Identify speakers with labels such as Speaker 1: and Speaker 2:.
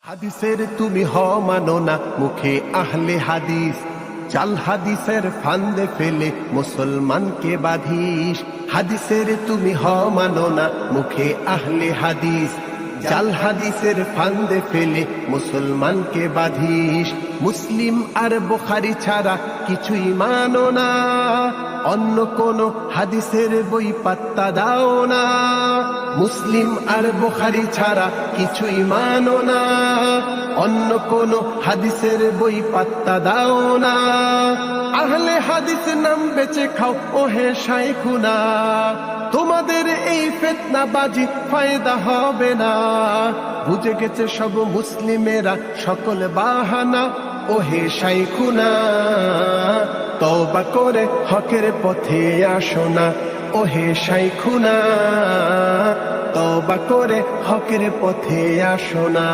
Speaker 1: হাদিসের তুমি হও মানো না, মুখে আহলে হাদিস। জাল হাদিসের ফান্দে ফেলে মুসলমানকে বাঁধিস। হাদিসের তুমি হও মানো না, মুখে আহলে হাদিস। জাল হাদিসের ফান্দে ফেলে মুসলমানকে বাঁধিস। মুসলিম আর বুখারী ছাড়া কিছুই মানো না, অন্য কোন হাদিসের বই পাত্তা দাও না। মুসলিম আর বুখারী ছাড়া কিছুই মানো না, অন্য কোন হাদিসের বই পাত্তা দাও না। আহলে হাদিস নাম বেচে খাও ওহে শাইখুনা, তোমাদের এই ফিতনাবাজি ফায়দা হবে না। বুঝে গেছে সব মুসলিমেরা সকল বাহানা, ওহে শাইখুনা তওবা করে হকের পথে আসো না। ওহে শাইখুনা তওবা করে হকের পথে আসো না।